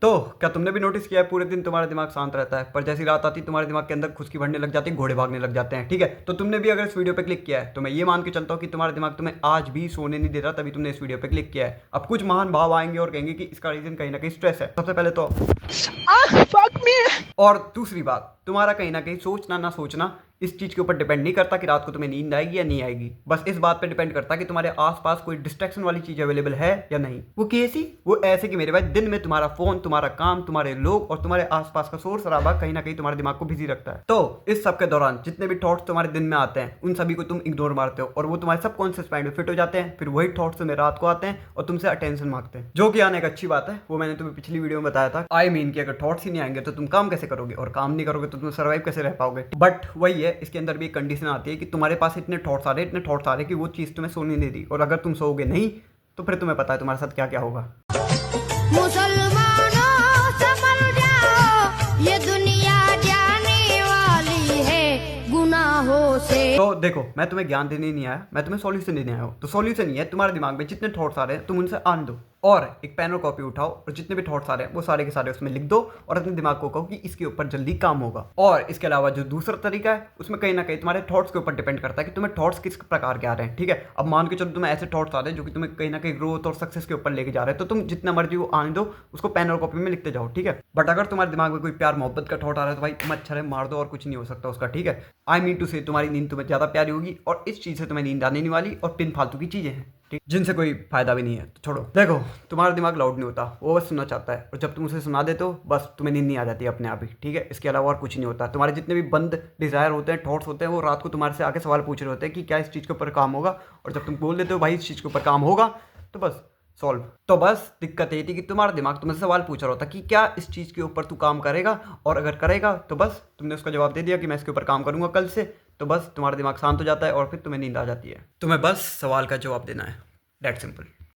तो क्या तुमने भी नोटिस किया है पूरे दिन तुम्हारा दिमाग शांत रहता है, पर जैसी रात आती है तुम्हारे दिमाग के अंदर खुशकी भरने लग जाती है, घोड़े भागने लग जाते हैं। ठीक है, तो तुमने भी अगर इस वीडियो पे क्लिक किया है तो मैं ये मान के चलता हूँ कि तुम्हारा दिमाग तुम्हें आज भी सोने नहीं दे रहा, तभी तुमने इस वीडियो पे क्लिक किया है। अब कुछ महान भाव आएंगे और कहेंगे कि इसका रीजन कहीं ना कहीं स्ट्रेस है। सबसे पहले तो और दूसरी बात, तुम्हारा कहीं ना कहीं सोचना ना सोचना इस चीज के ऊपर डिपेंड नहीं करता कि रात को तुम्हें नींद आएगी या नहीं आएगी। बस इस बात पे डिपेंड करता है कि तुम्हारे आसपास कोई डिस्ट्रैक्शन वाली चीज अवेलेबल है या नहीं। वो कैसी? वो ऐसे कि मेरे भाई दिन में तुम्हारा फोन, तुम्हारा काम, तुम्हारे लोग और तुम्हारे आसपास का शोर शराबा कहीं ना कहीं तुम्हारे दिमाग को बिजी रखता है। तो इस सब के दौरान जितने भी थॉट्स तुम्हारे दिन में आते हैं उन सभी को तुम इग्नोर मारते हो और वो तुम्हारे सबकॉन्शियस माइंड में फिट हो जाते हैं। फिर वही थॉट्स तुम्हें रात को आते हैं और तुमसे अटेंशन मांगते हैं, जो कि आने एक अच्छी बात है। वो मैंने तुम्हें पिछली वीडियो में बताया था। आई मीन कि अगर थॉट्स ही नहीं आएंगे तो तुम काम कैसे करोगे, और काम नहीं करोगे तो तुम सर्वाइव कैसे रह पाओगे। बट वही है, इसके अंदर भी एक कंडीशन आती है कि तुम्हारे पास इतने थॉट्स आ रहे कि वो चीज़ तुम्हें सोने नहीं दे रही, और अगर तुम सोओगे नहीं तो फिर तुम्हें पता है तुम्हारे साथ क्या क्या होगा। मुसलमानों संभल जाओ, ये दुनिया जाने वाली है गुनाहों से। तो देखो, मैं तुम्हें ज्ञान देने नहीं आया, मैं तुम्हें सॉल्यूशन देने आया हूँ। तो सॉल्यूशन ये है, तुम्हारे दिमाग में जितने थॉट्स आ रहे हैं तुम उनसे आन दो, और एक पेन और कॉपी उठाओ और जितने भी थॉट्स आ रहे हैं वो सारे के सारे उसमें लिख दो और अपने दिमाग को कहो कि इसके ऊपर जल्दी काम होगा। और इसके अलावा जो दूसरा तरीका है उसमें कहीं ना कहीं तुम्हारे थॉट्स के ऊपर डिपेंड करता है कि तुम्हें थॉट्स किस प्रकार के आ रहे हैं। ठीक है, अब मान के चलो तुम्हें ऐसे थॉट्स आ रहे हैं जो कि तुम्हें कहीं ना कहीं ग्रोथ और सक्सेस के ऊपर लेके जा रहे हैं, तो तुम जितना मर्जी वो आने दो, उसको पेन और कॉपी में लिखते जाओ। ठीक है, बट अगर तुम्हारे दिमाग में कोई प्यार मोहब्बत का थॉट आ रहा है तो भाई मच्छर है मार दो और कुछ नहीं हो सकता उसका। ठीक है, आई मीन टू से तुम्हारी नींद तुम्हें ज्यादा प्यारी होगी और इस चीज से तुम्हें नींद आने नहीं वाली, और पिन फालतू की चीजें हैं ठीक, जिनसे कोई फायदा भी नहीं है, तो छोड़ो। देखो, तुम्हारा दिमाग लाउड नहीं होता, वो बस सुनना चाहता है, और जब तुम उसे सुना देते हो बस तुम्हें नींद नहीं आ जाती अपने आप ही। ठीक है, इसके अलावा और कुछ नहीं होता। तुम्हारे जितने भी बंद डिजायर होते हैं, थॉट्स होते हैं, वो रात को तुम्हारे से आके सवाल पूछ रहे होते हैं कि क्या इस चीज़ के ऊपर काम होगा, और जब तुम बोल देते हो भाई इस चीज़ के ऊपर काम होगा तो बस सॉल्व। तो बस दिक्कत ये थी कि तुम्हारा दिमाग तुमसे सवाल पूछ रहा होता कि क्या इस चीज़ के ऊपर तू काम करेगा, और अगर करेगा तो बस तुमने उसका जवाब दे दिया कि मैं इसके ऊपर काम करूंगा कल से, तो बस तुम्हारा दिमाग शांत हो जाता है और फिर तुम्हें नींद आ जाती है। तुम्हें बस सवाल का जवाब देना है, दैट सिंपल।